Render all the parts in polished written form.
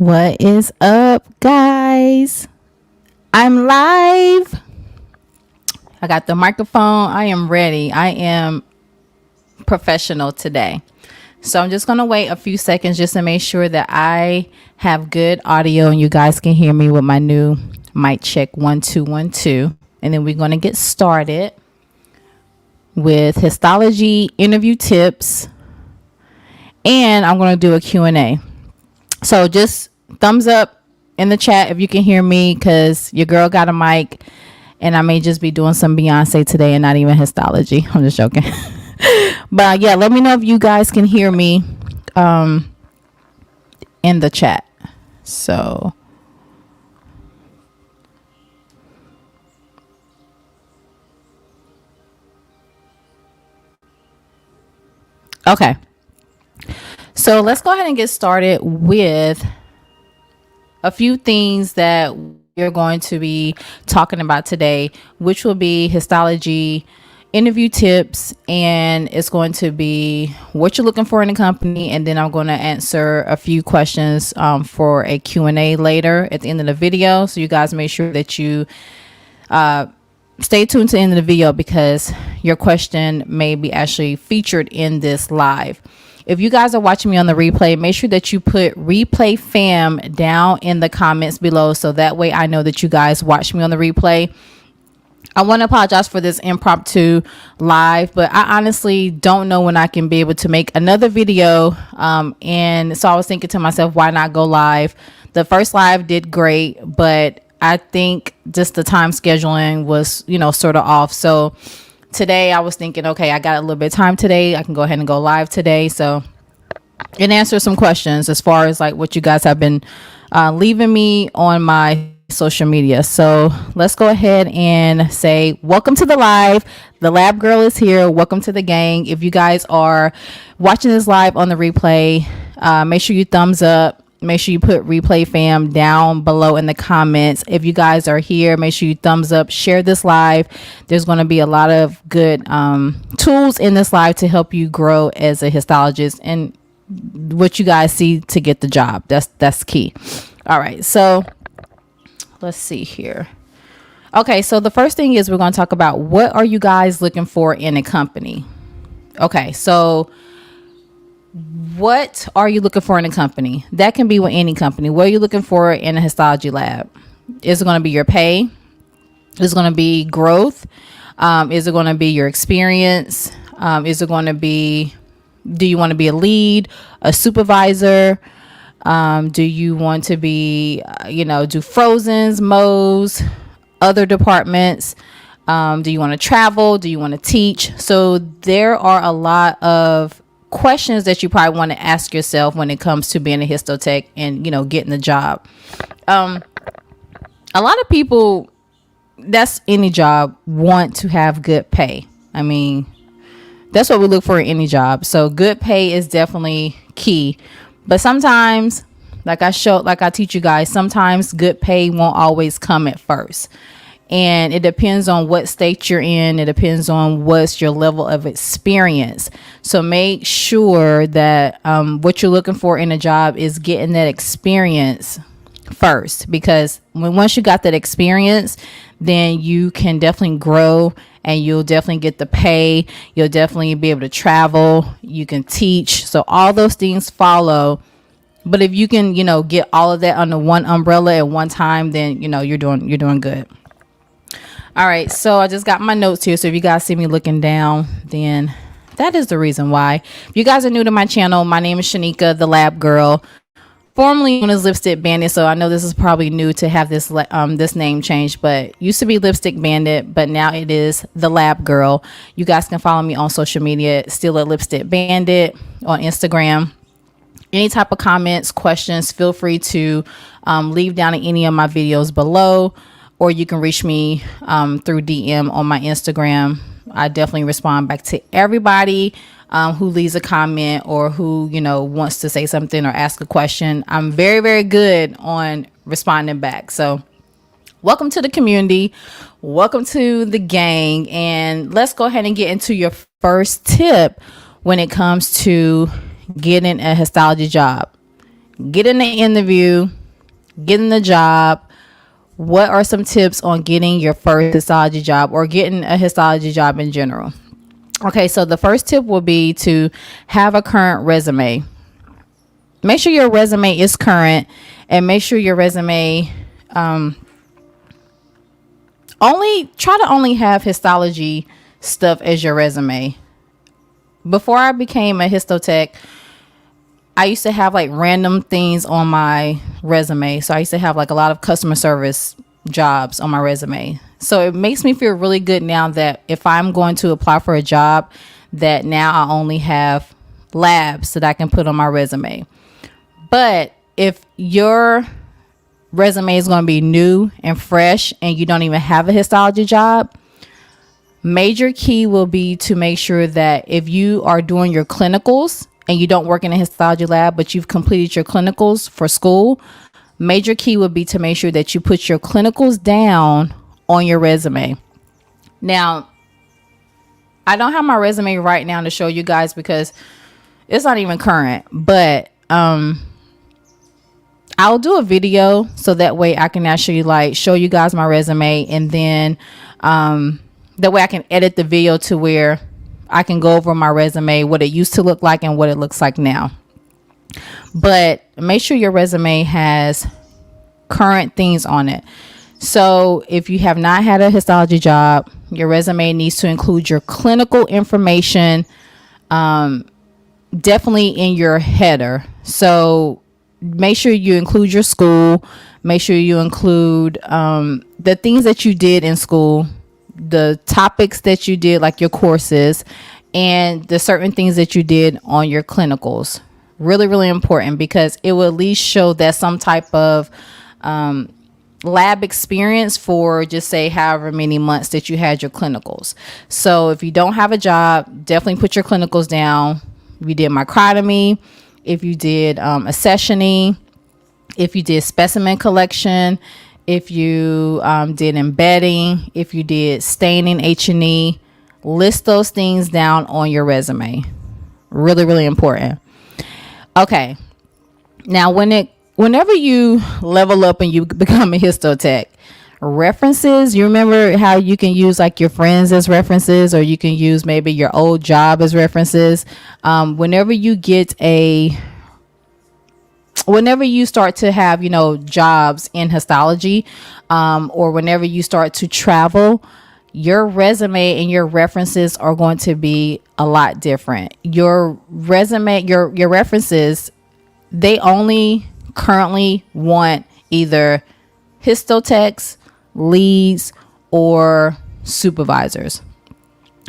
What is up, guys? I'm live. I got the microphone. I am ready. I am professional today. So I'm just going to wait a few seconds just to make sure that I have good audio and you guys can hear me with my new mic check 1 2 1 2. And then we're going to get started with histology interview tips. And I'm going to do a Q&A. So just thumbs up in the chat if you can hear me, because your girl got a mic and I may just be doing some Beyonce today and not even histology. I'm just joking. But yeah, let me know if you guys can hear me in the chat. So okay. So let's go ahead and get started with a few things that we're going to be talking about today, which will be histology interview tips, and it's going to be what you're looking for in a company, and then I'm going to answer a few questions for a Q&A later at the end of the video. So you guys make sure that you stay tuned to the end of the video, because your question may be actually featured in this live. If you guys are watching me on the replay, make sure that you put replay fam down in the comments below, so that way I know that you guys watch me on the replay. I want to apologize for this impromptu live, but I honestly don't know when I can be able to make another video. And so I was thinking to myself, why not go live? The first live did great, but I think just the time scheduling was, sort of off. So today I was thinking, okay, I got a little bit of time today. I can go ahead and go live today. So, and answer some questions as far as like what you guys have been leaving me on my social media. So let's go ahead and say welcome to the live. The lab girl is here. Welcome to the gang. If you guys are watching this live on the replay, make sure you thumbs up. Make sure you put replay fam down below in the comments. If you guys are here, make sure you thumbs up, share this live. There's going to be a lot of good tools in this live to help you grow as a histologist and what you guys see to get the job. That's key. All right. So let's see here. Okay. So the first thing is we're going to talk about what are you guys looking for in a company? Okay. So what are you looking for in a company? That can be with any company. What are you looking for in a histology lab? Is it going to be your pay? Is it going to be growth? Is it going to be your experience? Is it going to be, do you want to be a lead, a supervisor? Do you want to be, do frozens, Mo's, other departments? Do you want to travel? Do you want to teach? So there are a lot of questions that you probably want to ask yourself when it comes to being a histotech and getting the job. A lot of people, that's any job, want to have good pay. I mean, that's what we look for in any job. So good pay is definitely key, but sometimes like I teach you guys, sometimes good pay won't always come at first. And it depends on what state you're in. It depends on what's your level of experience. So make sure that what you're looking for in a job is getting that experience first. Because once you got that experience, then you can definitely grow and you'll definitely get the pay. You'll definitely be able to travel. You can teach. So all those things follow. But if you can, get all of that under one umbrella at one time, then, you're doing good. All right, so I just got my notes here. So if you guys see me looking down, then that is the reason why. If you guys are new to my channel, my name is Shanika, the Lab Girl, formerly known as Lipstick Bandit. So I know this is probably new to have this name changed, but used to be Lipstick Bandit, but now it is the Lab Girl. You guys can follow me on social media, still at Lipstick Bandit on Instagram. Any type of comments, questions, feel free to leave down in any of my videos below. Or you can reach me through DM on my Instagram. I definitely respond back to everybody who leaves a comment or who, wants to say something or ask a question. I'm very, very good on responding back. So welcome to the community. Welcome to the gang. And let's go ahead and get into your first tip when it comes to getting a histology job. getting the interview, getting the job. What are some tips on getting your first histology job or getting a histology job in general? Okay, so the first tip will be to have a current resume. Make sure your resume is current, and make sure your resume only have histology stuff as your resume. Before I became a histotech, I used to have like random things on my resume. So I used to have like a lot of customer service jobs on my resume. So it makes me feel really good now that if I'm going to apply for a job, that now I only have labs that I can put on my resume. But if your resume is going to be new and fresh and you don't even have a histology job, major key will be to make sure that if you are doing your clinicals and you don't work in a histology lab, but you've completed your clinicals for school, major key would be to make sure that you put your clinicals down on your resume. Now, I don't have my resume right now to show you guys because it's not even current, but I'll do a video so that way I can actually like show you guys my resume, and then that way I can edit the video to where I can go over my resume, what it used to look like and what it looks like now. But make sure your resume has current things on it. So if you have not had a histology job, your resume needs to include your clinical information, definitely in your header. So make sure you include your school. Make sure you include the things that you did in school, the topics that you did, like your courses, and the certain things that you did on your clinicals. Really, really important, because it will at least show that some type of lab experience for just say however many months that you had your clinicals. So if you don't have a job, definitely put your clinicals down. If you did microtomy, if you did accessioning, if you did specimen collection, if you did embedding, if you did staining, H&E, list those things down on your resume. Really, really important. Okay. Now, whenever you level up and you become a histotech, references, you remember how you can use like your friends as references, or you can use maybe your old job as references. Whenever you start to have, jobs in histology, or whenever you start to travel, your resume and your references are going to be a lot different. Your resume, your references, they only currently want either histotechs, leads, or supervisors.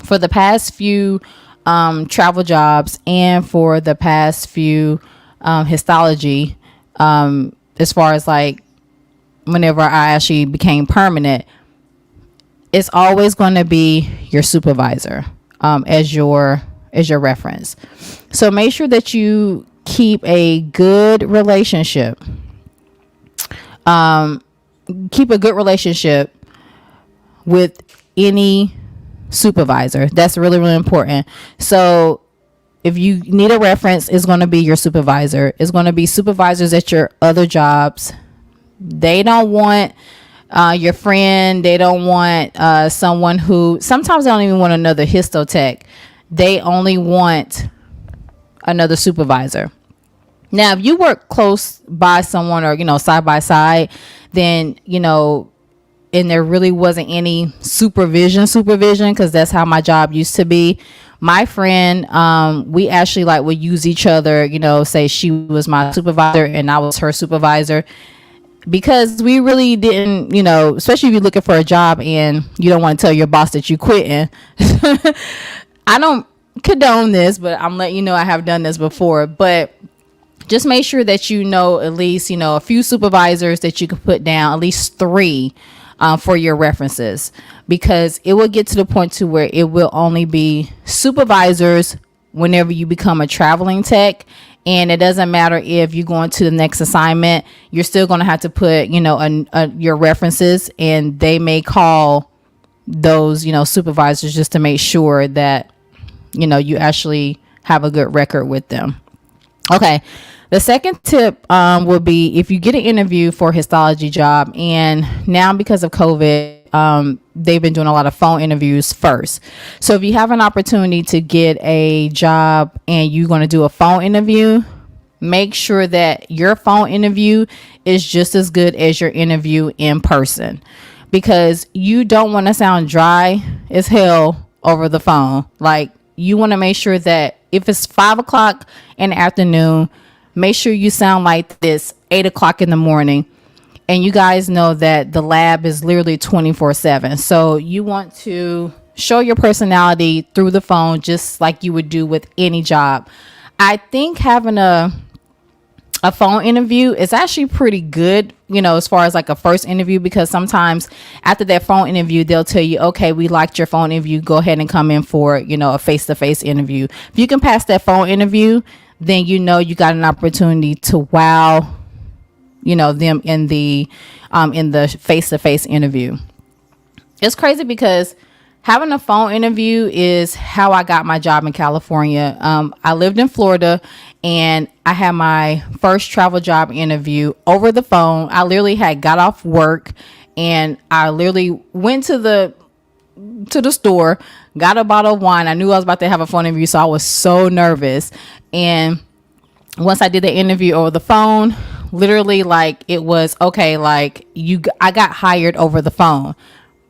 For the past few travel jobs and for the past few histology, as far as like whenever I actually became permanent, it's always going to be your supervisor as your reference. So make sure that you keep a good relationship. Keep a good relationship with any supervisor. That's really, really important. So if you need a reference, it's going to be your supervisor. It's going to be supervisors at your other jobs. They don't want your friend. They don't want someone who, sometimes they don't even want another histotech. They only want another supervisor. Now, if you work close by someone, or, side by side, then, and there really wasn't any supervision, because that's how my job used to be. My friend, we actually would use each other, say she was my supervisor and I was her supervisor, because we really didn't, especially if you're looking for a job and you don't want to tell your boss that you quitting. I don't condone this, but I'm letting you know I have done this before. But just make sure that at least, a few supervisors that you can put down, at least 3 for your references, because it will get to the point to where it will only be supervisors whenever you become a traveling tech. And it doesn't matter if you're going to the next assignment, you're still going to have to put, your references, and they may call those, supervisors just to make sure that, you actually have a good record with them. Okay. The second tip would be if you get an interview for a histology job, and now because of COVID, they've been doing a lot of phone interviews first. So if you have an opportunity to get a job and you're going to do a phone interview, make sure that your phone interview is just as good as your interview in person, because you don't want to sound dry as hell over the phone. Like, you want to make sure that if it's 5 o'clock in the afternoon, make sure you sound like this 8 o'clock in the morning. And you guys know that the lab is literally 24/7. So you want to show your personality through the phone, just like you would do with any job. I think having a phone interview is actually pretty good, as far as like a first interview, because sometimes after that phone interview, they'll tell you, okay, we liked your phone interview. Go ahead and come in for, a face-to-face interview. If you can pass that phone interview, then you got an opportunity to wow, them in the face-to-face interview. It's crazy because having a phone interview is how I got my job in California. I lived in Florida, and I had my first travel job interview over the phone. I literally had got off work, and I literally went to the store, got a bottle of wine. I knew I was about to have a phone interview, so I was so nervous. And once I did the interview over the phone, literally, like, it was okay, like, I got hired over the phone.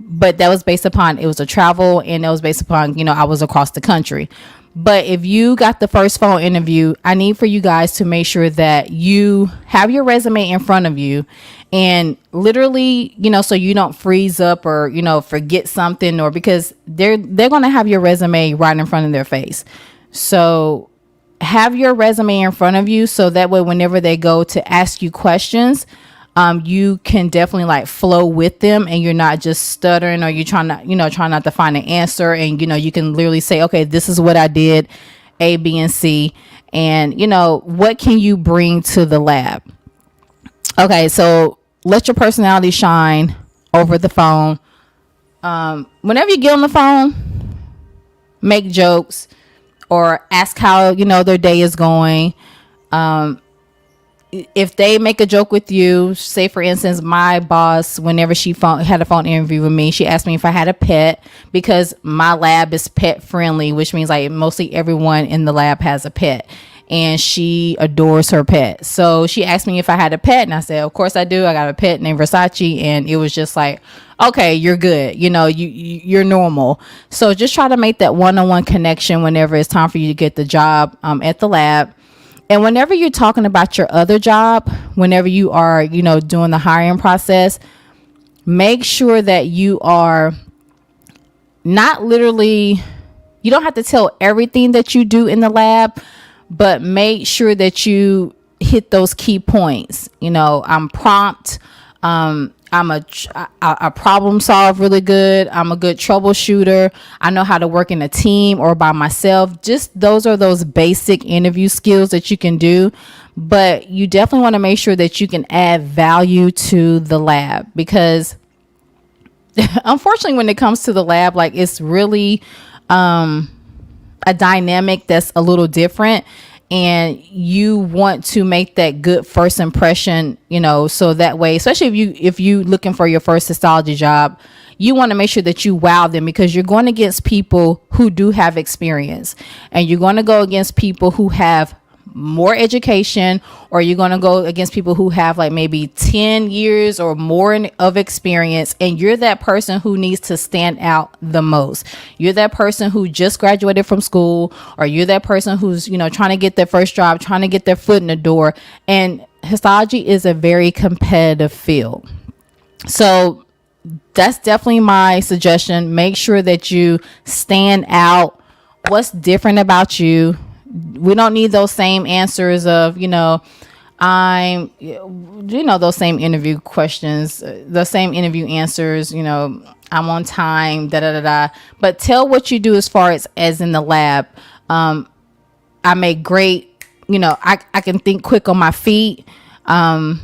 But that was based upon, it was a travel, and that was based upon, I was across the country. But if you got the first phone interview, I need for you guys to make sure that you have your resume in front of you, and literally, so you don't freeze up or, forget something, or because they're going to have your resume right in front of their face. So have your resume in front of you, so that way whenever they go to ask you questions, you can definitely like flow with them, and you're not just stuttering, or you trying not to find an answer. And, you can literally say, okay, this is what I did, A, B, and C. And, what can you bring to the lab? Okay. So let your personality shine over the phone. Whenever you get on the phone, make jokes or ask how, their day is going. If they make a joke with you, say for instance, my boss, whenever she had a phone interview with me, she asked me if I had a pet, because my lab is pet friendly, which means like mostly everyone in the lab has a pet, and she adores her pet. So she asked me if I had a pet, and I said, of course I do. I got a pet named Versace. And it was just like, okay, you're good. You're normal. So just try to make that one-on-one connection whenever it's time for you to get the job at the lab. And whenever you're talking about your other job, whenever you are, doing the hiring process, make sure that you are not literally, you don't have to tell everything that you do in the lab, but make sure that you hit those key points. I'm prompt. I'm a problem solve really good. I'm a good troubleshooter. I know how to work in a team or by myself. Just those are those basic interview skills that you can do. But you definitely want to make sure that you can add value to the lab, because unfortunately, when it comes to the lab, like, it's really a dynamic that's a little different. And you want to make that good first impression, so that way, especially if you looking for your first histology job, you want to make sure that you wow them, because you're going against people who do have experience, and you're going to go against people who have more education, or you're going to go against people who have like maybe 10 years or more of experience, and you're that person who needs to stand out the most. You're that person who just graduated from school, or you're that person who's, trying to get their first job, trying to get their foot in the door. And histology is a very competitive field. So that's definitely my suggestion. Make sure that you stand out. What's different about you? We don't need those same answers of, those same interview questions, the same interview answers, I'm on time, da da da da. But tell what you do as far as in the lab. I make great, I can think quick on my feet. I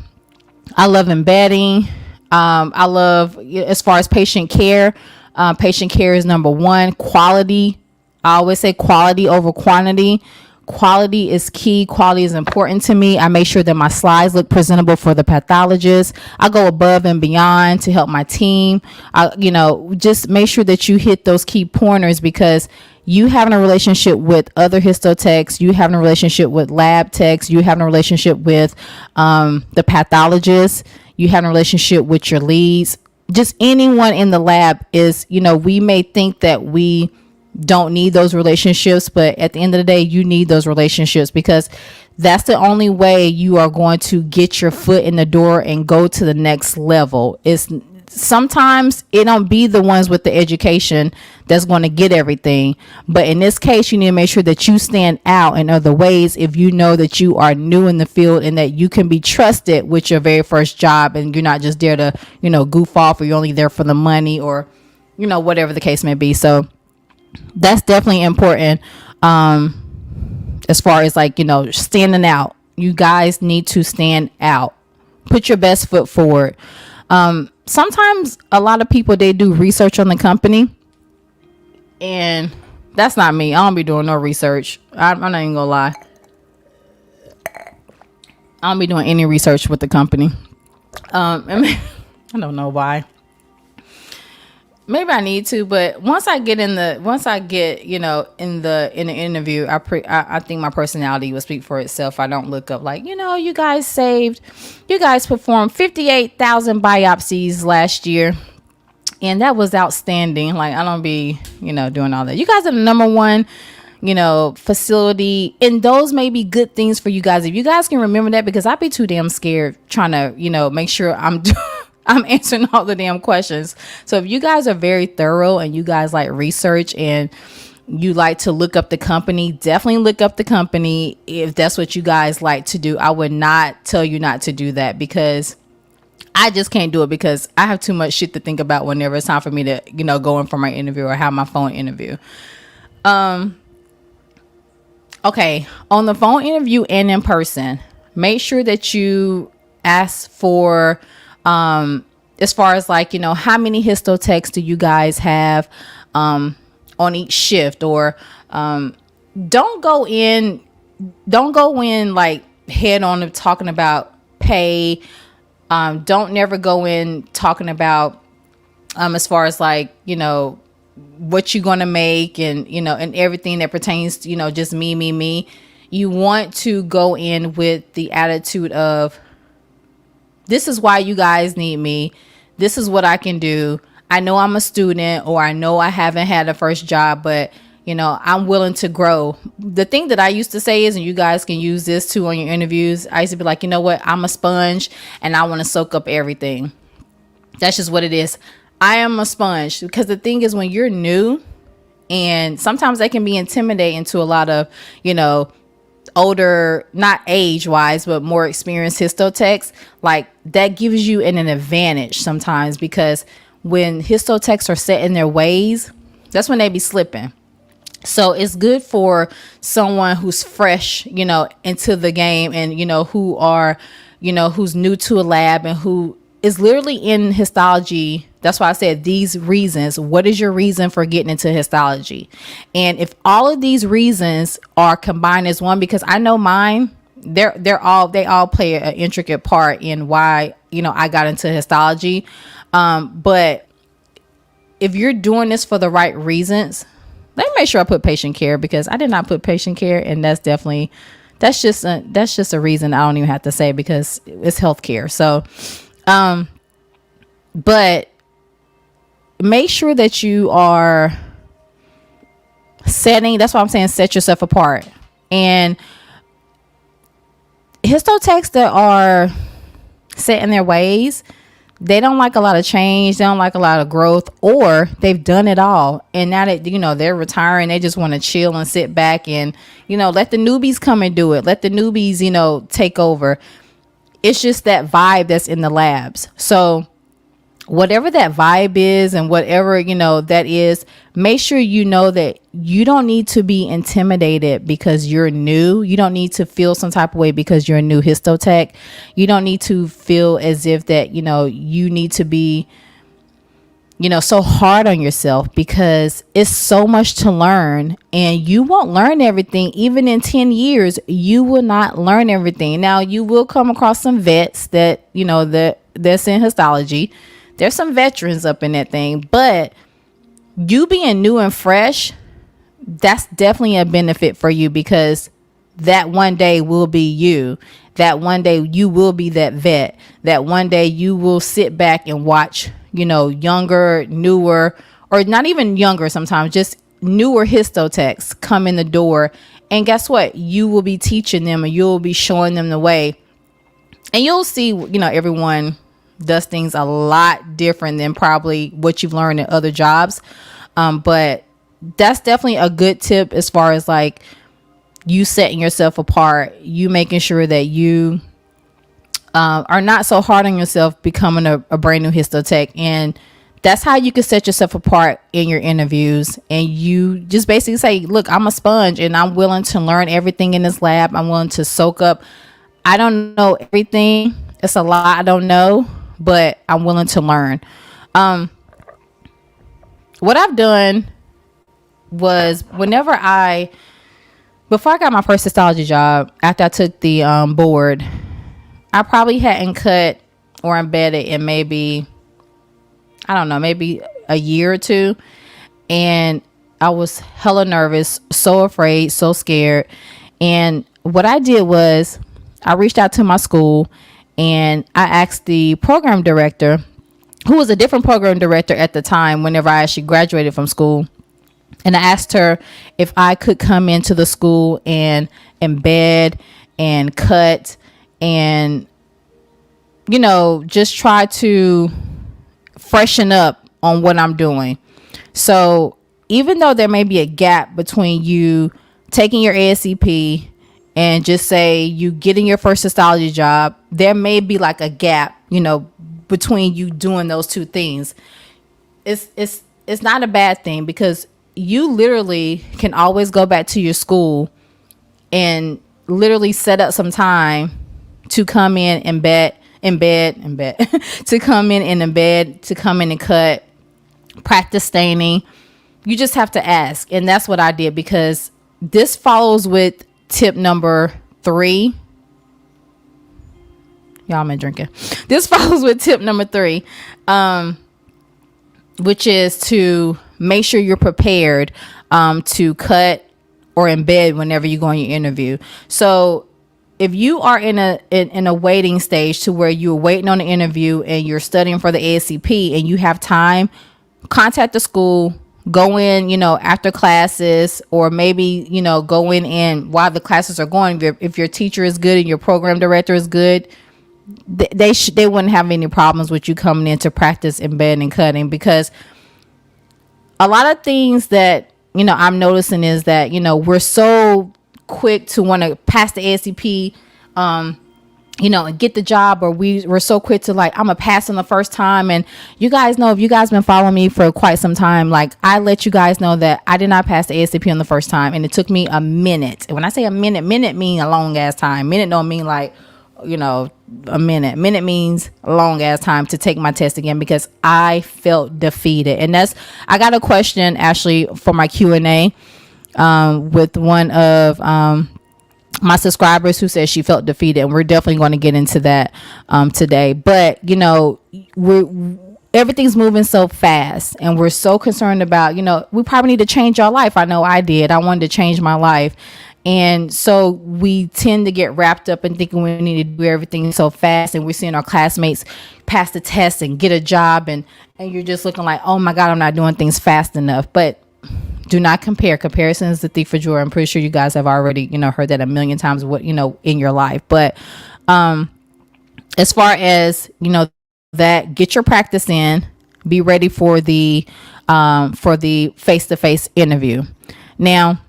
love embedding. I love, as far as patient care is number one. Quality. I always say quality over quantity. quality is key. Quality is important to me. I make sure that my slides look presentable for the pathologist. I go above and beyond to help my team. Just make sure that you hit those key pointers, because you having a relationship with other histotechs, you having a relationship with lab techs, you having a relationship with the pathologist, you having a relationship with your leads, just anyone in the lab is, we may think that we don't need those relationships, but at the end of the day, you need those relationships, because that's the only way you are going to get your foot in the door and go to the next level. Sometimes it don't be the ones with the education that's going to get everything, but in this case, you need to make sure that you stand out in other ways if you know that you are new in the field and that you can be trusted with your very first job, and you're not just there to goof off, or you're only there for the money, or whatever the case may be. So that's definitely important. As far as standing out, you guys need to stand out, put your best foot forward. Sometimes a lot of people, they do research on the company, and that's not me. I don't be doing no research. I'm not even gonna lie. I don't be doing any research with the company. I don't know why. Maybe I need to, but once I get in the interview, I think my personality will speak for itself. I don't look up you guys performed 58,000 biopsies last year, and that was outstanding. I don't be doing all that. You guys are the number one facility, and those may be good things for you guys if you guys can remember that, because I'd be too damn scared trying to make sure I'm answering all the damn questions. So if you guys are very thorough and you guys like research and you like to look up the company, definitely look up the company if that's what you guys like to do. I would not tell you not to do that, because I just can't do it, because I have too much shit to think about whenever it's time for me to go in for my interview or have my phone interview. Okay, on the phone interview and in person, make sure that you ask for as far as how many histotechs do you guys have on each shift, or don't go in head on talking about pay. Don't never go in talking about as far as what you're gonna make, and and everything that pertains to just me. You want to go in with the attitude of, this is why you guys need me. This is what I can do. I know I'm a student, or I know I haven't had a first job, but I'm willing to grow. The thing that I used to say is, and you guys can use this too on your interviews, I used to be like, what? I'm a sponge and I want to soak up everything. That's just what it is. I am a sponge, because the thing is, when you're new, and sometimes that can be intimidating to a lot of, older, not age wise, but more experienced histotechs, that gives you an advantage sometimes, because when histotechs are set in their ways, that's when they be slipping. So it's good for someone who's fresh, into the game, and who are, who's new to a lab and who is literally in histology. That's why I said these reasons. What is your reason for getting into histology? And if all of these reasons are combined as one, because I know mine, they all play an intricate part in why I got into histology. But if you're doing this for the right reasons, let me make sure I put patient care, because I did not put patient care, and that's just a reason I don't even have to say, because it's healthcare. So, but make sure that you are that's why I'm saying set yourself apart. And histotechs that are set in their ways, they don't like a lot of change, they don't like a lot of growth, or they've done it all, and now that they're retiring, they just want to chill and sit back and let the newbies come and do it, let the newbies take over. It's just that vibe that's in the labs. So whatever that vibe is, and whatever that is, make sure that you don't need to be intimidated because you're new. You don't need to feel some type of way because you're a new histotech. You don't need to feel as if that you need to be so hard on yourself, because it's so much to learn, and you won't learn everything. Even in 10 years, you will not learn everything. Now, you will come across some vets that's in histology. There's some veterans up in that thing, but you being new and fresh, that's definitely a benefit for you, because that one day will be you. That one day you will be that vet. That one day you will sit back and watch, younger, newer, or not even younger sometimes, just newer histotechs come in the door. And guess what? You will be teaching them, and you'll be showing them the way. And you'll see, everyone does things a lot different than probably what you've learned in other jobs. But that's definitely a good tip, as far as like you setting yourself apart, you making sure that you are not so hard on yourself becoming a brand new histotech. And that's how you can set yourself apart in your interviews. And you just basically say, look, I'm a sponge, and I'm willing to learn everything in this lab. I'm willing to soak up. I don't know everything. It's a lot I don't know, but I'm willing to learn. What I've done was, before I got my first histology job, after I took the board, I probably hadn't cut or embedded in maybe a year or two. And I was hella nervous, so afraid, so scared. And what I did was, I reached out to my school, and I asked the program director, who was a different program director at the time whenever I actually graduated from school. And I asked her if I could come into the school and embed and cut and, just try to freshen up on what I'm doing. So even though there may be a gap between you taking your ASCP and just say you getting your first histology job, there may be like a gap, between you doing those two things. It's not a bad thing, because you literally can always go back to your school and literally set up some time to come in and embed to come in and embed, to come in and cut, practice staining. You just have to ask. And that's what I did, because this follows with tip number 3. Y'all, I'm drinking. This follows with tip number 3, which is to make sure you're prepared to cut or embed whenever you go on your interview. So if you are in a waiting stage to where you're waiting on the interview and you're studying for the ASCP and you have time, contact the school, go in, after classes, or maybe, go in and while the classes are going, if your teacher is good and your program director is good, they wouldn't have any problems with you coming in to practice embedding and cutting. Because a lot of things that, I'm noticing is that, we're so quick to want to pass the ASCP, and get the job, or we're so quick to like, I'm gonna pass on the first time. And you guys know, if you guys been following me for quite some time, like I let you guys know that I did not pass the ASCP on the first time, and it took me a minute. And when I say a minute mean a long ass time. Minute don't mean like, a minute means a long ass time to take my test again, because I felt defeated. And I got a question actually for my Q&A with one of my subscribers who said she felt defeated, and we're definitely going to get into that today. But everything's moving so fast, and we're so concerned about, we probably need to change our life. I know I did. I wanted to change my life. And so we tend to get wrapped up in thinking we need to do everything so fast, and we're seeing our classmates pass the test and get a job, and you're just looking like, oh my God, I'm not doing things fast enough. But do not compare. Comparison is the thief of joy. I'm pretty sure you guys have already, heard that a million times, in your life. But as far as, that, get your practice in, be ready for the face-to-face interview. Now,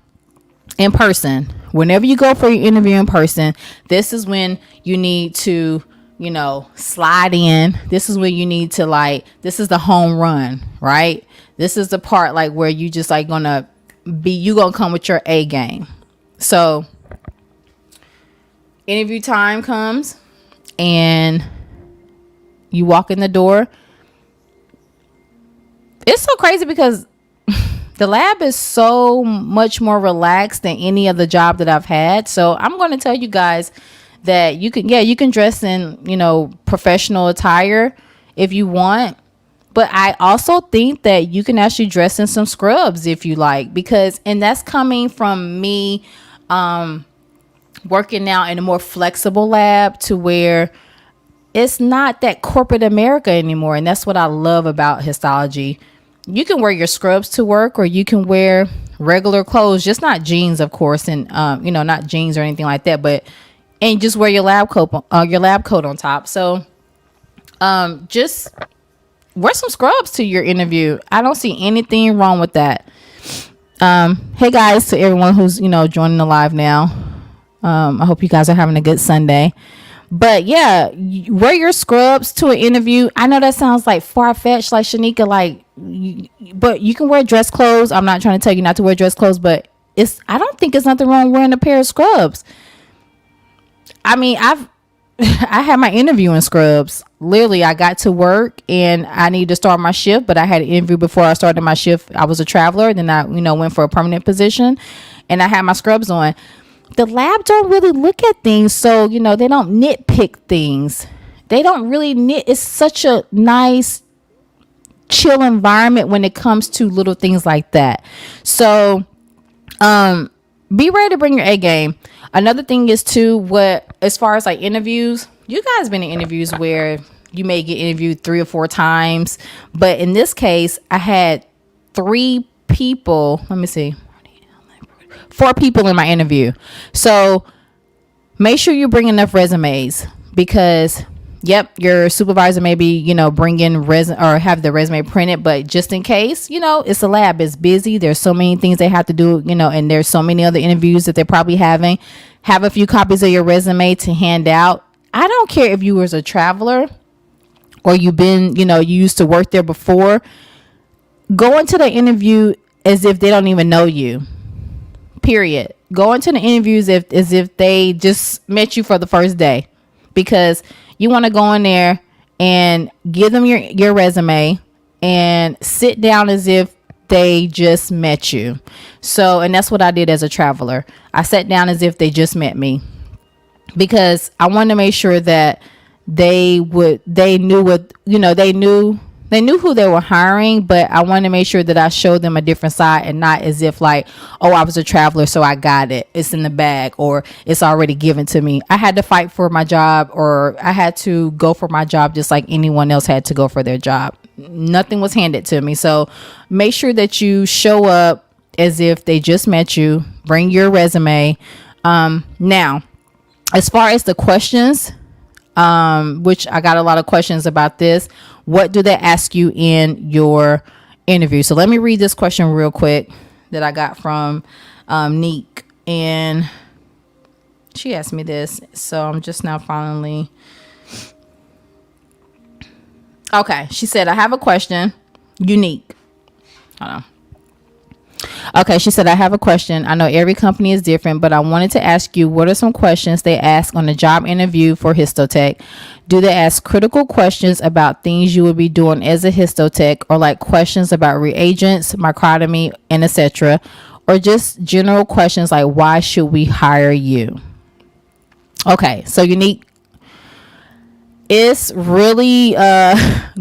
in person, whenever you go for your interview in person, this is when you need to, slide in. This is when you need to this is the home run, right? This is the part where you just gonna come with your A game. So interview time comes and you walk in the door. it's so crazy because the lab is so much more relaxed than any other job that I've had. So I'm going to tell you guys that you can dress in, professional attire if you want. But I also think that you can actually dress in some scrubs if you like, and that's coming from me working now in a more flexible lab to where it's not that corporate America anymore. And that's what I love about histology. You can wear your scrubs to work, or you can wear regular clothes, just not jeans, of course, and not jeans or anything like that, and just wear your lab coat on top. So just wear some scrubs to your interview. I don't see anything wrong with that. Hey guys, to everyone who's joining the live now, I hope you guys are having a good Sunday. But yeah, wear your scrubs to an interview. I know that sounds like far-fetched, like Shanika, but you can wear dress clothes. I'm not trying to tell you not to wear dress clothes, but I don't think it's nothing wrong wearing a pair of scrubs. I mean, I had my interview in scrubs. Literally, I got to work and I needed to start my shift, but I had an interview before I started my shift. I was a traveler. Then I, went for a permanent position, and I had my scrubs on. The lab don't really look at things, so they don't nitpick things. They don't really it's such a nice, chill environment when it comes to little things like that. So be ready to bring your A game. Another thing is too, as far as like interviews, you guys been in interviews where you may get interviewed 3 or 4 times, but in this case I had 3 people. Let me see. 4 people in my interview. So make sure you bring enough resumes, because your supervisor maybe, bring in or have the resume printed, but just in case, it's a lab, it's busy. There's so many things they have to do, and there's so many other interviews that they're probably having. Have a few copies of your resume to hand out. I don't care if you was a traveler or you've been, you used to work there before. Go into the interview as if they don't even know you. Period. Go into the interviews as if they just met you for the first day, because you want to go in there and give them your resume and sit down as if they just met you. So, and that's what I did as a traveler. I sat down as if they just met me, because I wanted to make sure that they knew who they were hiring, but I wanted to make sure that I showed them a different side, and not as if like, oh, I was a traveler, so I got it. It's in the bag, or it's already given to me. I had to fight for my job, or I had to go for my job just like anyone else had to go for their job. Nothing was handed to me. So make sure that you show up as if they just met you. Bring your resume. Now, as far as the questions, which I got a lot of questions about this. What do they ask you in your interview? So let me read this question real quick that I got from Neek, and she asked me this. So I'm just now finally. Okay, she said, I have a question. Unique. Hold on. Okay, she said, I have a question. I know every company is different, but I wanted to ask you, what are some questions they ask on a job interview for histotech? Do they ask critical questions about things you would be doing as a histotech, or like questions about reagents, microtomy, and etc., or just general questions like, why should we hire you? Okay, so Unique, it's really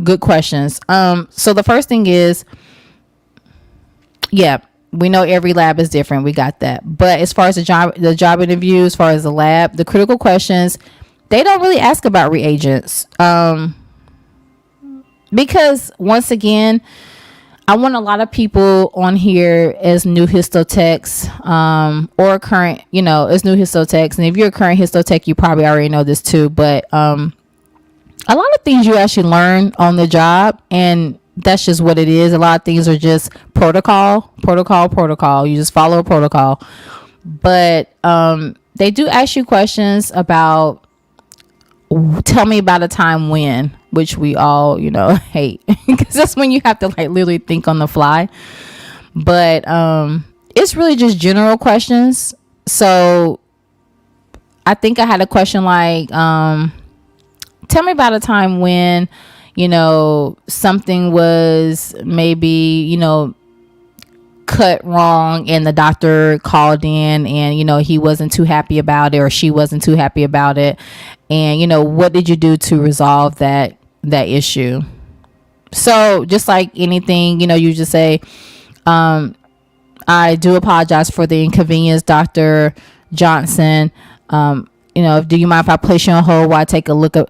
good questions. So the first thing is, we know every lab is different. We got that. But as far as the job interview, as far as the lab, the critical questions, they don't really ask about reagents. Because once again, I want a lot of people on here as new histotechs, or current, as new histotechs. And if you're a current histotech, you probably already know this too. But a lot of things you actually learn on the job, and that's just what it is. A lot of things are just protocol. You just follow a protocol. But they do ask you questions about, tell me about a time when, which we all, hate, because that's when you have to like literally think on the fly. But it's really just general questions. So I think I had a question like, tell me about a time when something was maybe, cut wrong, and the doctor called in, and he wasn't too happy about it, or she wasn't too happy about it, and what did you do to resolve that issue? So just like anything, you just say, I do apologize for the inconvenience, Dr. Johnson. Do you mind if I place you on hold while I take a look at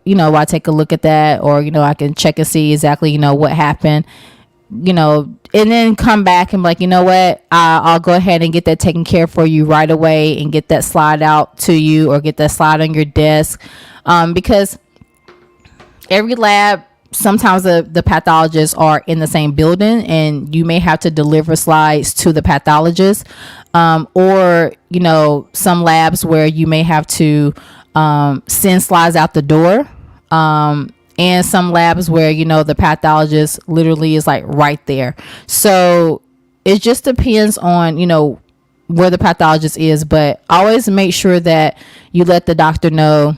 that, or I can check and see exactly what happened, and then come back and be like, what, I'll go ahead and get that taken care of for you right away, and get that slide out to you, or get that slide on your desk, because every lab, sometimes the pathologists are in the same building, and you may have to deliver slides to the pathologist, or some labs where you may have to send slides out the door, and some labs where the pathologist literally is like right there. So it just depends on where the pathologist is, but always make sure that you let the doctor know.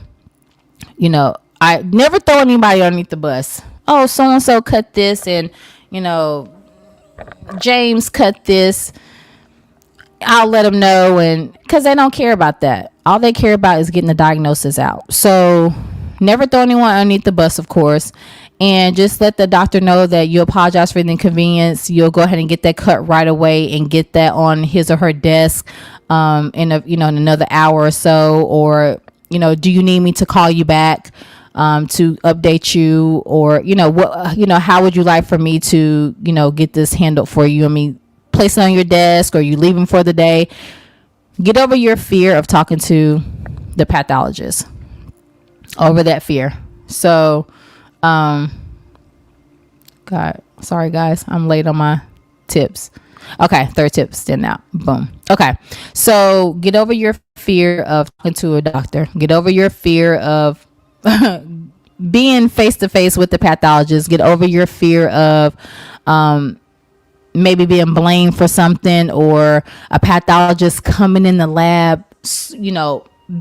I never throw anybody underneath the bus. Oh, so-and-so cut this, and, James cut this. I'll let them know, and because they don't care about that. All they care about is getting the diagnosis out. So never throw anyone underneath the bus, of course, and just let the doctor know that you apologize for the inconvenience. You'll go ahead and get that cut right away, and get that on his or her desk in another hour or so. Or do you need me to call you back to update you, or how would you like for me to get this handled for you? Place it on your desk, or you leaving for the day. Get over your fear of talking to the pathologist, over that fear. So God, sorry guys, I'm late on my tips. Okay, third tip, stand out. Boom. Okay, so get over your fear of talking to a doctor. Get over your fear of being face to face with the pathologist. Get over your fear of maybe being blamed for something, or a pathologist coming in the lab,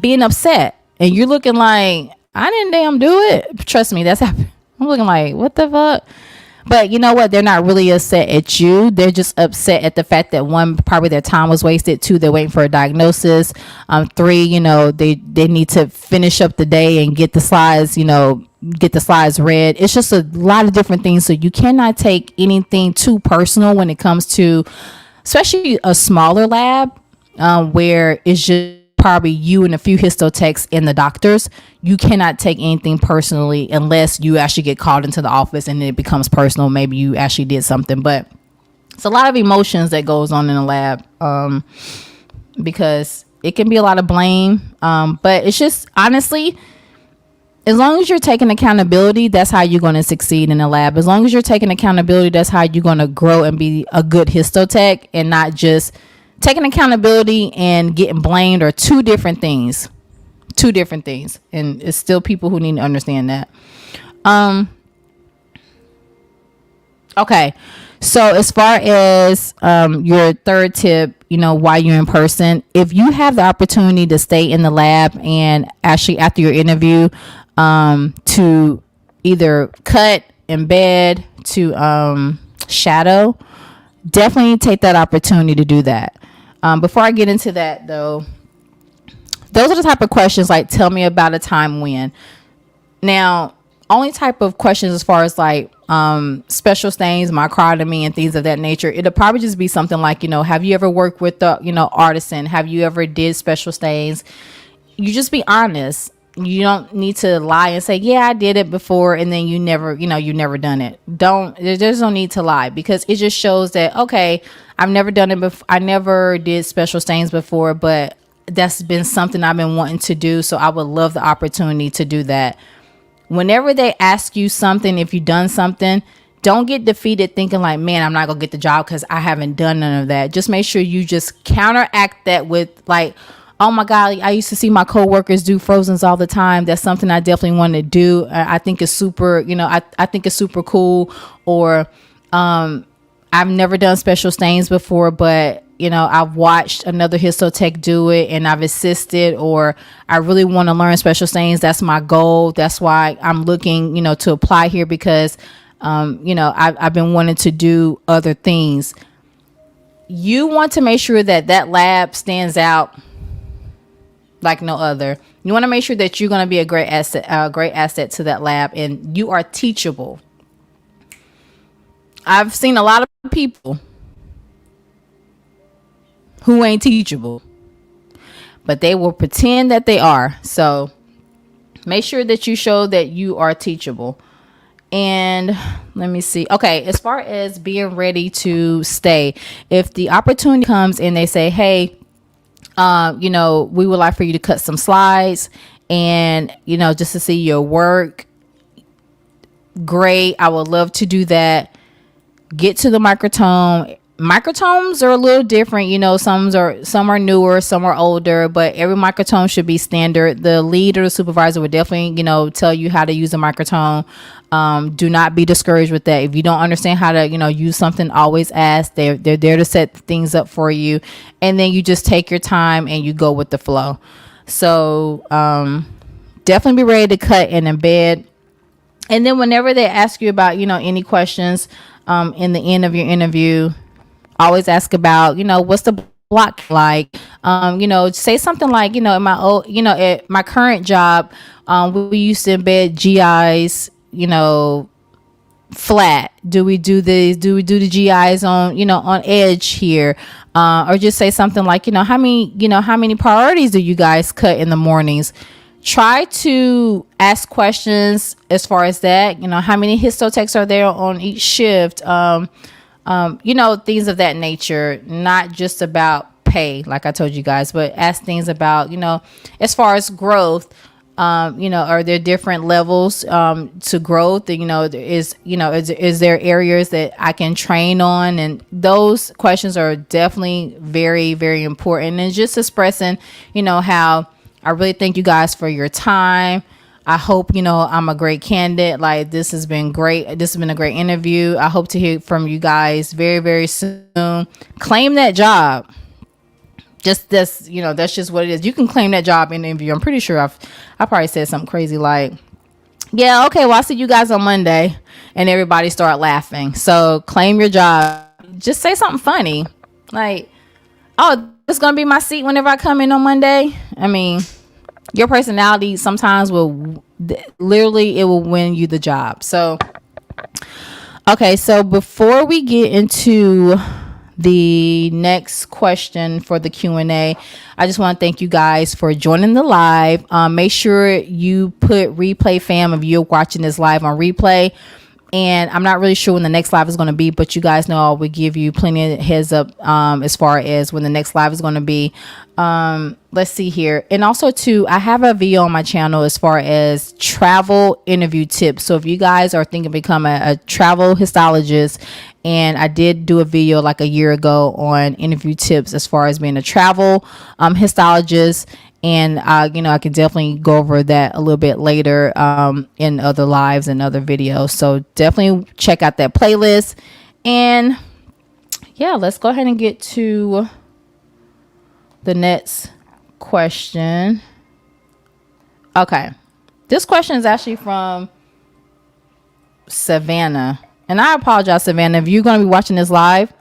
being upset, and you're looking like, I didn't damn do it. Trust me, that's happened. I'm looking like, what the fuck? But you know what? They're not really upset at you. They're just upset at the fact that, one, probably their time was wasted. Two, they're waiting for a diagnosis. Three, they need to finish up the day and get the slides, read. It's just a lot of different things. So you cannot take anything too personal when it comes to, especially a smaller lab, where it's just probably you and a few histotechs and the doctors. You cannot take anything personally unless you actually get called into the office and it becomes personal. Maybe you actually did something, but it's a lot of emotions that goes on in the lab, because it can be a lot of blame. But it's just, honestly, as long as you're taking accountability, that's how you're going to succeed in the lab. As long as you're taking accountability, that's how you're going to grow and be a good histotech, and not just taking accountability and getting blamed are two different things. And it's still people who need to understand that. Okay. So as far as your third tip, while you're in person, if you have the opportunity to stay in the lab and actually after your interview, to either cut, embed, to shadow, definitely take that opportunity to do that. Before I get into that, though, those are the type of questions like, tell me about a time when. Now, only type of questions as far as like special stains, microtomy, and things of that nature, it'll probably just be something like, have you ever worked with the, artisan? Have you ever did special stains? You just be honest. You don't need to lie and say, yeah, I did it before, and then you never done it. There's no need to lie, because it just shows that, okay, I've never done it before. I never did special stains before, but that's been something I've been wanting to do. So I would love the opportunity to do that. Whenever they ask you something, if you've done something, don't get defeated thinking like, man, I'm not gonna get the job because I haven't done none of that. Just make sure you just counteract that with like, oh my God, I used to see my coworkers do frozens all the time. That's something I definitely want to do. I think it's super, I think it's super cool. Or I've never done special stains before, but I've watched another histotech do it and I've assisted, or I really want to learn special stains. That's my goal. That's why I'm looking, to apply here, because, I've been wanting to do other things. You want to make sure that lab stands out like no other. You want to make sure that you're going to be a great asset to that lab, and you are teachable. I've seen a lot of people who ain't teachable, but they will pretend that they are. So make sure that you show that you are teachable. And let me see. Okay, as far as being ready to stay, if the opportunity comes and they say, hey, we would like for you to cut some slides and, just to see your work, great. I would love to do that. Get to the microtome. Microtomes are a little different, some are newer, some are older, but every microtome should be standard. The lead or the supervisor would definitely, tell you how to use a microtome. Do not be discouraged with that. If you don't understand how to, use something, always ask. They're there to set things up for you. And then you just take your time and you go with the flow. So definitely be ready to cut and embed. And then whenever they ask you about, any questions in the end of your interview, always ask about, what's the block like? Say something like, in my old, at my current job, we used to embed GIs, flat. Do we do these? Do we do the GIs on, on edge here? Or just say something like, how many priorities do you guys cut in the mornings? Try to ask questions as far as that, how many histotechs are there on each shift? Things of that nature, not just about pay, like I told you guys, but ask things about, as far as growth, are there different levels to growth? Is there areas that I can train on? And those questions are definitely very, very important. And just expressing, how I really thank you guys for your time. I hope, I'm a great candidate. Like, this has been great. This has been a great interview. I hope to hear from you guys very, very soon. Claim that job. Just this, that's just what it is. You can claim that job in the interview. I'm pretty sure I probably said something crazy like, yeah, okay, well, I'll see you guys on Monday. And everybody start laughing. So claim your job. Just say something funny. Like, oh, this is going to be my seat whenever I come in on Monday. I mean, your personality sometimes will literally, it will win you the job. So, okay. So before we get into the next question for the Q&A, I just want to thank you guys for joining the live. Make sure you put replay fam if you're watching this live on replay. And I'm not really sure when the next live is going to be, but you guys know I will give you plenty of heads up as far as when the next live is going to be. Let's see here. And also too, I have a video on my channel as far as travel interview tips. So if you guys are thinking of becoming a travel histologist, and I did do a video like a year ago on interview tips as far as being a travel histologist. And, I can definitely go over that a little bit later in other lives and other videos. So definitely check out that playlist. And yeah, let's go ahead and get to the next question. Okay. This question is actually from Savannah. And I apologize, Savannah, if you're going to be watching this live.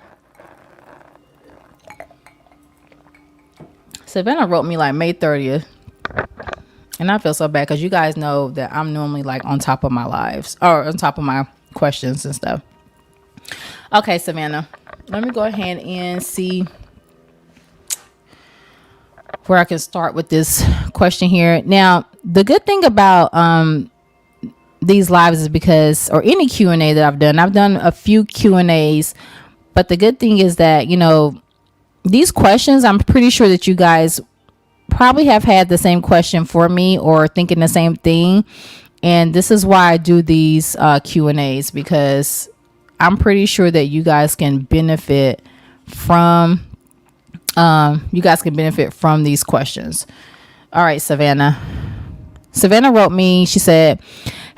Savannah wrote me like May 30th. And I feel so bad because you guys know that I'm normally like on top of my lives or on top of my questions and stuff. Okay, Savannah, let me go ahead and see where I can start with this question here. Now, the good thing about these lives is because, or any Q&A that I've done a few Q&As, but the good thing is that, these questions, I'm pretty sure that you guys probably have had the same question for me or thinking the same thing. And this is why I do these Q&As, because I'm pretty sure that you guys can benefit from these questions. All right, Savannah. Savannah wrote me, she said,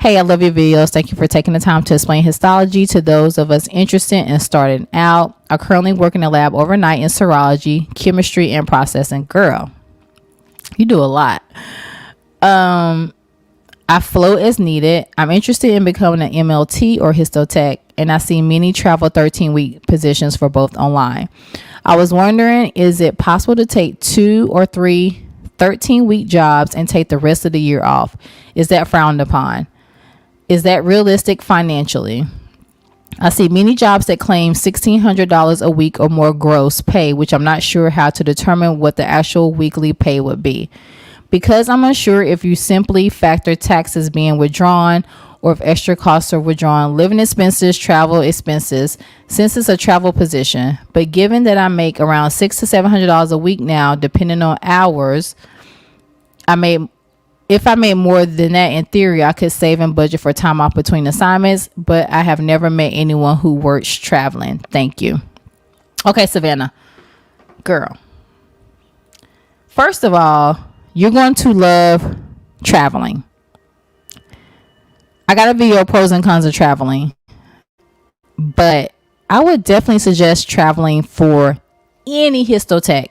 Hey, I love your videos. Thank you for taking the time to explain histology to those of us interested in starting out. I currently work in the lab overnight in serology, chemistry, and processing. Girl, you do a lot. I float as needed. I'm interested in becoming an MLT or histotech, and I see many travel 13-week positions for both online. I was wondering, is it possible to take 2 or 3 13-week jobs and take the rest of the year off? Is that frowned upon? Is that realistic financially? I see many jobs that claim $1,600 a week or more gross pay, which I'm not sure how to determine what the actual weekly pay would be. Because I'm unsure if you simply factor taxes being withdrawn or if extra costs are withdrawn, living expenses, travel expenses, since it's a travel position. But given that I make around $600 to $700 a week now, depending on hours, if I made more than that in theory, I could save and budget for time off between assignments, but I have never met anyone who works traveling. Thank you. Okay, Savannah, girl. First of all, you're going to love traveling. I got a video pros and cons of traveling, but I would definitely suggest traveling for any histotech.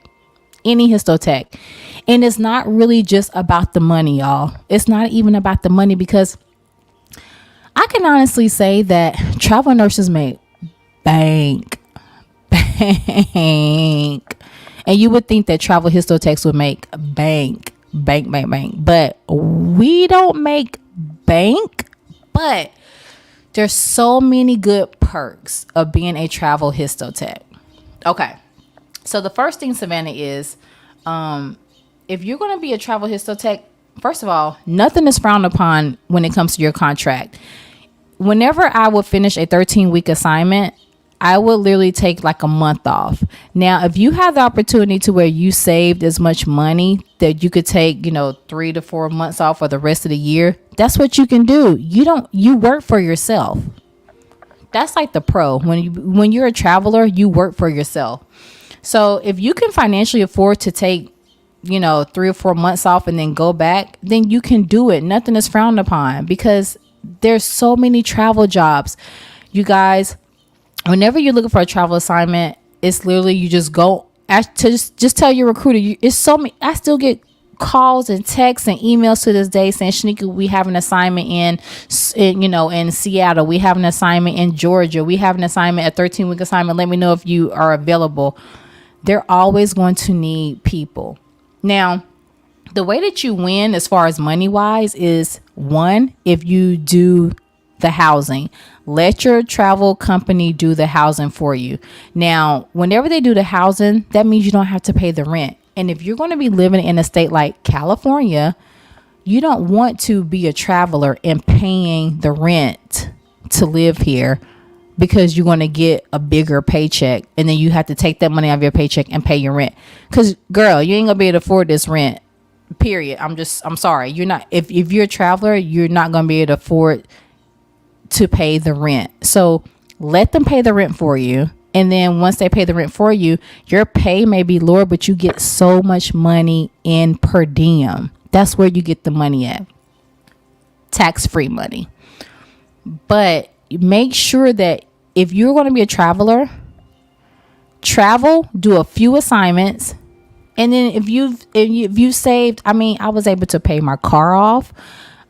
And it's not really just about the money, y'all. It's not even about the money, because I can honestly say that travel nurses make bank. And you would think that travel histotechs would make bank. But we don't make bank. But there's so many good perks of being a travel histotech. Okay. So the first thing, Savannah, is if you're going to be a travel histotech, first of all, nothing is frowned upon when it comes to your contract. Whenever I would finish a 13-week assignment, I would literally take like a month off. Now, if you have the opportunity to where you saved as much money that you could take, 3 to 4 months off for the rest of the year, that's what you can do. You work for yourself. That's like the pro. When you're a traveler, you work for yourself. So if you can financially afford to take, 3 or 4 months off and then go back, then you can do it. Nothing is frowned upon, because there's so many travel jobs. You guys, whenever you're looking for a travel assignment, it's literally you just go to just tell your recruiter. It's so many. I still get calls and texts and emails to this day saying, Shanika, we have an assignment in Seattle. We have an assignment in Georgia. We have an assignment, a 13-week assignment. Let me know if you are available. They're always going to need people. Now, the way that you win as far as money wise is, one, if you do the housing. Let your travel company do the housing for you. Now, whenever they do the housing, that means you don't have to pay the rent. And if you're going to be living in a state like California, you don't want to be a traveler and paying the rent to live here, because you're going to get a bigger paycheck and then you have to take that money out of your paycheck and pay your rent. Because, girl, you ain't going to be able to afford this rent, period. I'm sorry. You're not, if you're a traveler, you're not going to be able to afford to pay the rent. So let them pay the rent for you. And then once they pay the rent for you, your pay may be lower, but you get so much money in per diem. That's where you get the money at. Tax-free money. But make sure that if you're going to be a traveler, travel, do a few assignments. And then if you've saved, I was able to pay my car off.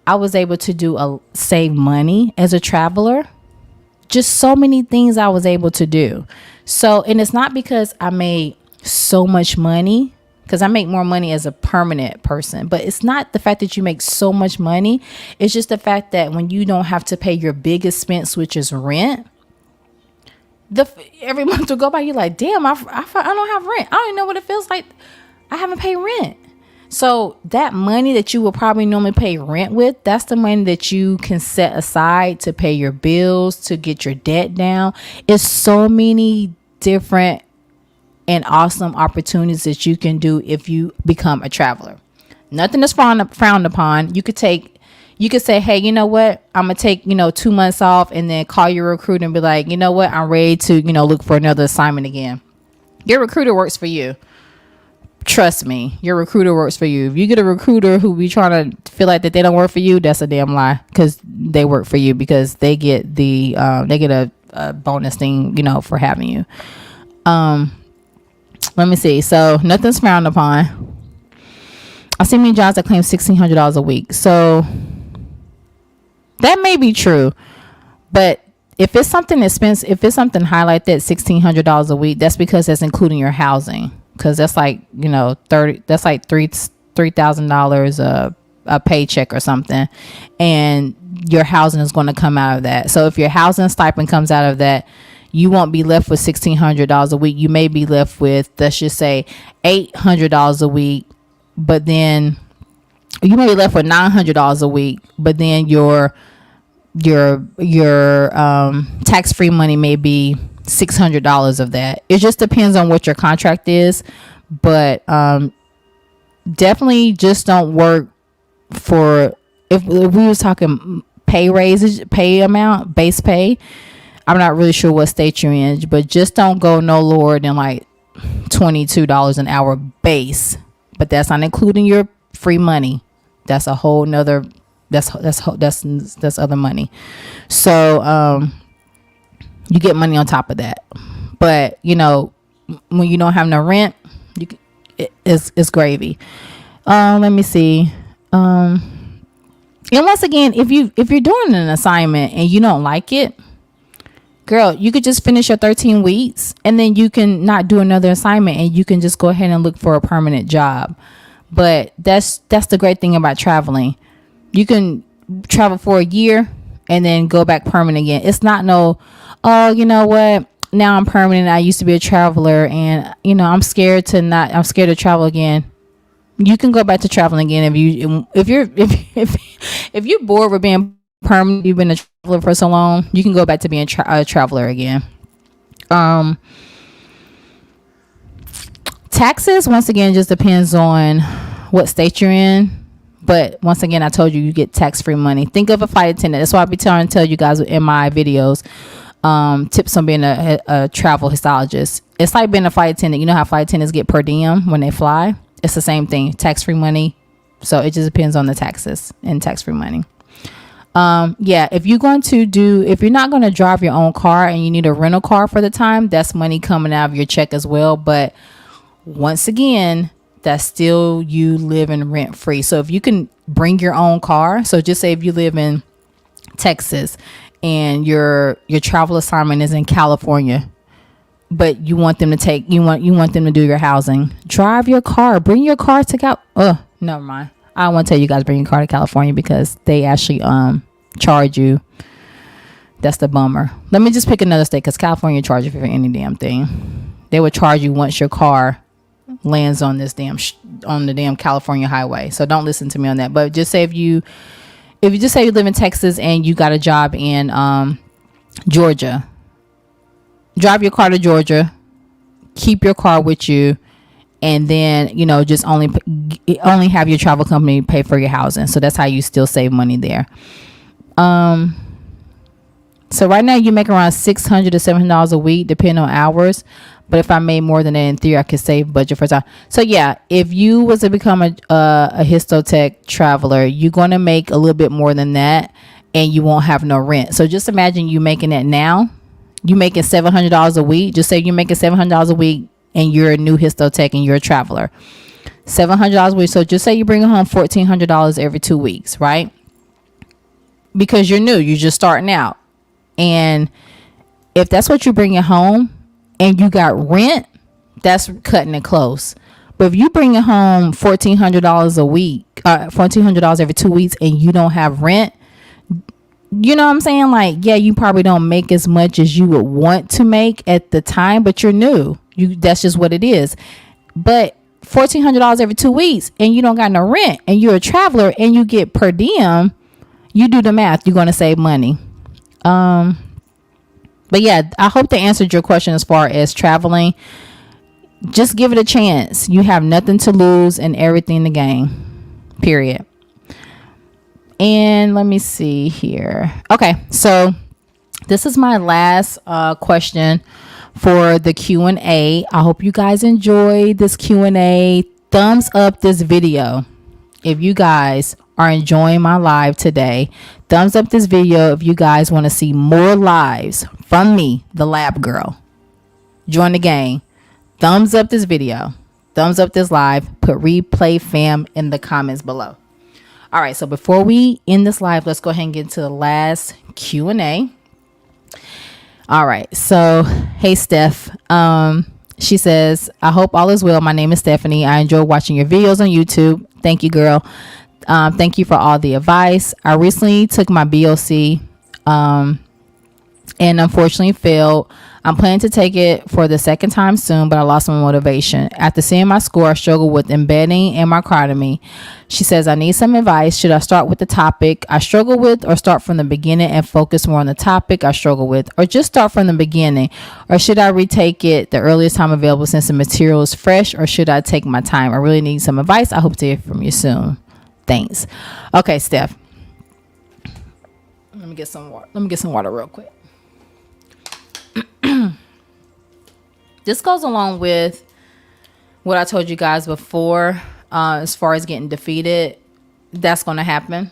I was able to save money as a traveler. Just so many things I was able to do. So, and it's not because I made so much money, because I make more money as a permanent person, but it's not the fact that you make so much money. It's just the fact that when you don't have to pay your big expense, which is rent, every month will go by, you're like, damn, I don't have rent. I don't even know what it feels like. I haven't paid rent. So that money that you will probably normally pay rent with, that's the money that you can set aside to pay your bills, to get your debt down. It's so many different and awesome opportunities that you can do if you become a traveler. Nothing is frowned upon. You could say, hey, you know what? I'm going to take, 2 months off, and then call your recruiter and be like, you know what? I'm ready to, look for another assignment again. Your recruiter works for you. Trust me, your recruiter works for you. If you get a recruiter who be trying to feel like that they don't work for you, that's a damn lie, because they work for you, because they get the a bonus thing, you know, for having you. Let me see. So nothing's frowned upon. I see many jobs that claim $1,600 a week. So that may be true, but if it's something expensive, if it's something high like that, $1,600 a week, that's because that's including your housing. Because that's like, you know, that's like $3,000 a paycheck or something, and your housing is going to come out of that. So if your housing stipend comes out of that, you won't be left with $1,600 a week. You may be left with, let's just say, $800 a week, but then you may be left with $900 a week, but then your tax-free money may be $600 of that. It just depends on what your contract is, but definitely just don't work for, if we was talking pay raises, pay amount, base pay, I'm not really sure what state you're in, but just don't go no lower than like $22 an hour base. But that's not including your free money. That's a whole nother, that's other money. So you get money on top of that. But you know, when you don't have no rent, it's gravy. Let me see. And once again, if you're doing an assignment and you don't like it, girl, you could just finish your 13 weeks and then you can not do another assignment and you can just go ahead and look for a permanent job. But that's the great thing about traveling. You can travel for a year and then go back permanent again. It's not no, oh, you know what? Now I'm permanent. I used to be a traveler and, you know, I'm scared to travel again. You can go back to traveling again if you're bored with being permanent. You've been a traveler for so long, you can go back to being a traveler again. Taxes, once again, just depends on what state you're in. But once again, I told you get tax-free money. Think of a flight attendant. That's why I be trying to tell you guys in my videos, tips on being a travel histologist. It's like being a flight attendant. You know how flight attendants get per diem when they fly? It's the same thing, tax-free money. So it just depends on the taxes and tax-free money. Yeah, if you're not going to drive your own car and you need a rental car for the time, that's money coming out of your check as well. But once again, that's still you living rent free. So if you can bring your own car, so just say if you live in Texas and your travel assignment is in California, but you want them to do your housing, drive your car, bring your car to never mind. I don't want to tell you guys bring your car to California because they actually charge you. That's the bummer. Let me just pick another state because California charges you for any damn thing. They would charge you once your car lands on this on the damn California highway. So don't listen to me on that. But just say if you just say you live in Texas and you got a job in Georgia, drive your car to Georgia, keep your car with you, and then, you know, just only have your travel company pay for your housing. So that's how you still save money there. So right now you make around $600 to $700 a week, depending on hours. But if I made more than that in theory, I could save budget for time. So yeah, if you was to become a histotech traveler, you're going to make a little bit more than that, and you won't have no rent. So just imagine you making that now. You making $700 a week. Just say you're making $700 a week and you're a new histotech and you're a traveler. $700 a week. So just say you bring home $1,400 every 2 weeks, right? Because you're new, you're just starting out. And if that's what you're bringing home and you got rent, that's cutting it close. But if you bring home $1,400 a week, $1,400 every 2 weeks, and you don't have rent, you know what I'm saying? Like, yeah, you probably don't make as much as you would want to make at the time, but you're new. That's just what it is. But $1,400 every 2 weeks and you don't got no rent and you're a traveler and you get per diem, you do the math, you're going to save money. But yeah, I hope they answered your question as far as traveling. Just give it a chance. You have nothing to lose and everything to gain, period. And let me see here. Okay, so this is my last question for the Q&A. I hope you guys enjoyed this Q&A. Thumbs up this video if you guys are enjoying my live today. Thumbs up this video if you guys want to see more lives from me, the lab girl. Join the gang. Thumbs up this video. Thumbs up this live. Put replay fam in the comments below. All right, so before we end this live, let's go ahead and get into the last Q&A. All right, so hey Steph. She says, I hope all is well. My name is Stephanie. I enjoy watching your videos on YouTube. Thank you, girl. Thank you for all the advice. I recently took my BOC and unfortunately failed. I'm planning to take it for the second time soon, but I lost my motivation. After seeing my score, I struggle with embedding and microtomy. She says, I need some advice. Should I start with the topic I struggle with, or start from the beginning and focus more on the topic I struggle with, or just start from the beginning? Or should I retake it the earliest time available since the material is fresh, or should I take my time? I really need some advice. I hope to hear from you soon. Thanks. Okay, Steph. Let me get some water. Let me get some water real quick. This goes along with what I told you guys before, as far as getting defeated. That's going to happen.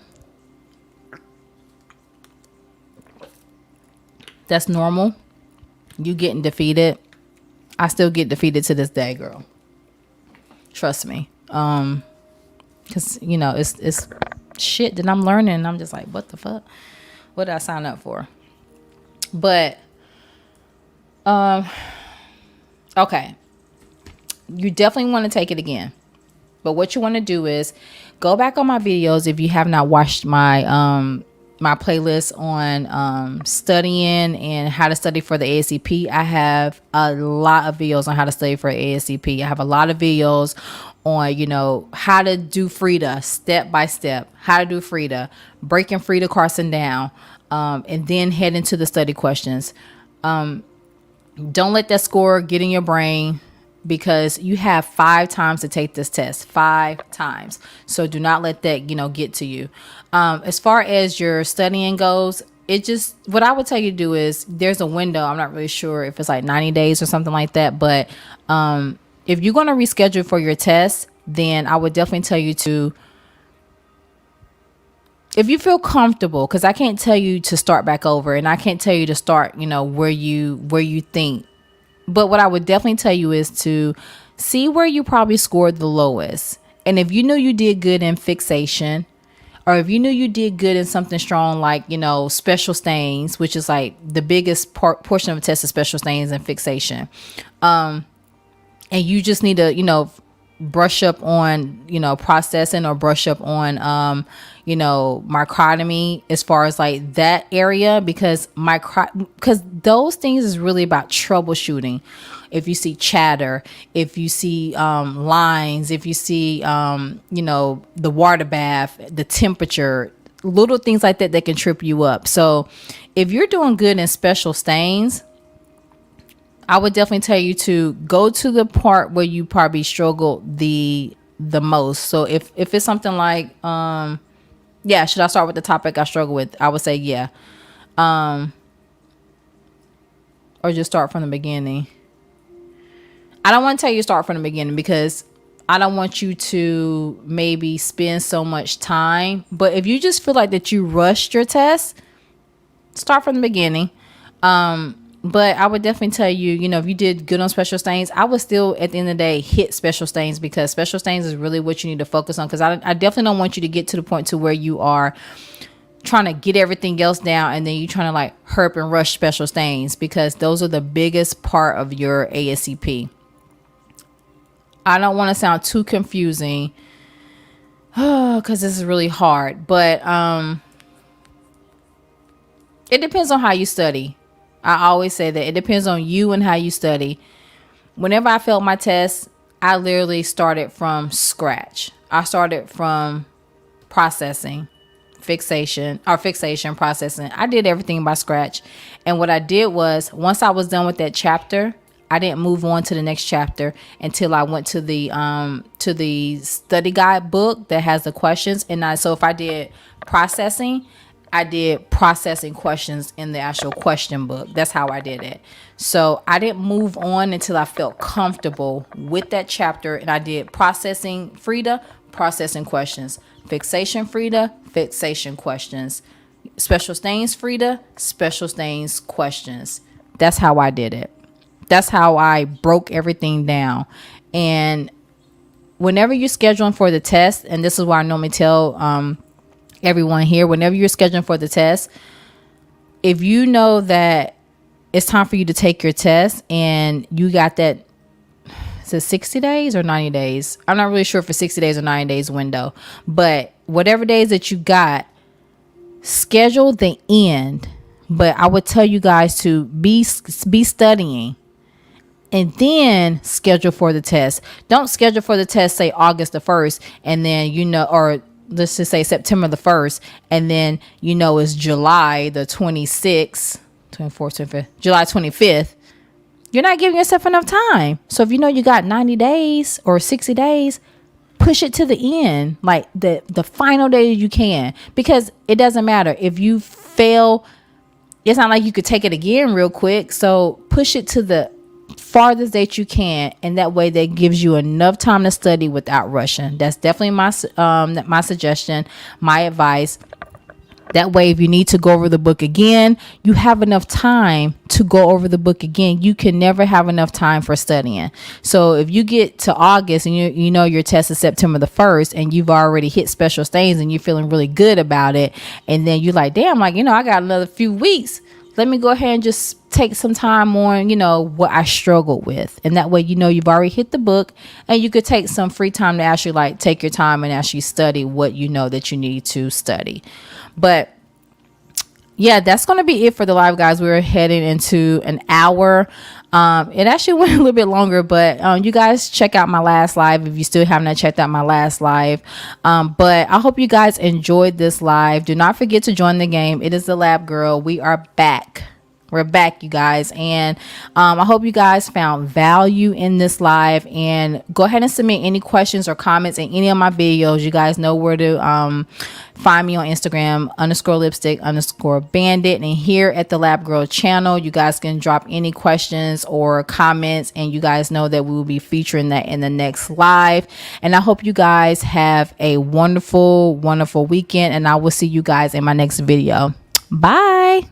That's normal. You getting defeated. I still get defeated to this day, girl. Trust me. Because, you know, it's shit that I'm learning. And I'm just like, what the fuck? What did I sign up for? But okay, you definitely want to take it again, but what you want to do is go back on my videos. If you have not watched my my playlist on studying and how to study for the ASCP, I have a lot of videos on how to study for ASCP. I have a lot of videos on, you know, how to do Frida step by step, how to do Frida, breaking Frida Carson down, and then head into the study questions. Don't let that score get in your brain, because you have 5 times to take this test. 5 times. So do not let that, you know, get to you. As far as your studying goes, it just, what I would tell you to do is, there's a window. I'm not really sure if it's like 90 days or something like that. But if you're going to reschedule for your test, then I would definitely tell you to, if you feel comfortable, because I can't tell you to start back over, and I can't tell you to start, you know, where you think. But what I would definitely tell you is to see where you probably scored the lowest. And if you knew you did good in fixation, or if you knew you did good in something strong like, you know, special stains, which is like the biggest portion of a test is special stains and fixation. And you just need to, you know, brush up on, you know, processing, or brush up on, you know, microtomy, as far as like that area, because those things is really about troubleshooting. If you see chatter, if you see lines, if you see, you know, the water bath, the temperature, little things like that can trip you up. So if you're doing good in special stains, I would definitely tell you to go to the part where you probably struggle the most. So if it's something like, yeah, should I start with the topic I struggle with? I would say yeah. Or just start from the beginning. I don't want to tell you to start from the beginning, because I don't want you to maybe spend so much time. But if you just feel like that you rushed your test, start from the beginning. But I would definitely tell you, you know, if you did good on special stains, I would still, at the end of the day, hit special stains, because special stains is really what you need to focus on. Because I definitely don't want you to get to the point to where you are trying to get everything else down, and then you trying to like herp and rush special stains, because those are the biggest part of your ASCP. I don't want to sound too confusing, because this is really hard, but it depends on how you study. I always say that it depends on you and how you study. Whenever I failed my test, I literally started from scratch. I started from processing, fixation, processing. I did everything by scratch. And what I did was, once I was done with that chapter, I didn't move on to the next chapter until I went to the study guide book that has the questions. And so if I did processing, I did processing questions in the actual question book. That's how I did it. So I didn't move on until I felt comfortable with that chapter. And I did processing Frida, processing questions, Fixation Frida, fixation questions. Special stains Frida, special stains questions. That's how I did it. That's how I broke everything down. And whenever you're scheduling for the test, and this is why I normally tell everyone here, whenever you're scheduling for the test, if you know that it's time for you to take your test and you got that, is it 60 days or 90 days? I'm not really sure if it's 60 days or 90 days window, but whatever days that you got, schedule the end. But I would tell you guys to be studying and then schedule for the test. Don't schedule for the test, say August the 1st, and then, you know, or let's just say September the 1st, and then, you know, it's July the 26th, 24th, 25th, July 25th. You're not giving yourself enough time. So if you know you got 90 days or 60 days, push it to the end, like the final day you can, because it doesn't matter if you fail. It's not like you could take it again real quick. So push it to the farthest date you can, and that way that gives you enough time to study without rushing. That's definitely my suggestion, my advice. That way, if you need to go over the book again, you have enough time to go over the book again. You can never have enough time for studying. So if you get to August and you know your test is September the 1st and you've already hit special stains and you're feeling really good about it, and then you're like, damn, like, you know, I got another few weeks. Let me go ahead and just take some time on, you know, what I struggled with. And that way, you know, you've already hit the book and you could take some free time to actually like take your time and actually study what you know that you need to study. But yeah, that's going to be it for the live, guys. We're heading into an hour. It actually went a little bit longer, but you guys check out my last live if you still haven't checked out my last live. But I hope you guys enjoyed this live. Do not forget to join the game. It is the Lab Girl. We are back. We're back, you guys, and I hope you guys found value in this live. And go ahead and submit any questions or comments in any of my videos. You guys know where to find me on Instagram, _lipstick_bandit, and here at the Lab Girl channel, you guys can drop any questions or comments, and you guys know that we will be featuring that in the next live. And I hope you guys have a wonderful weekend, and I will see you guys in my next video. Bye.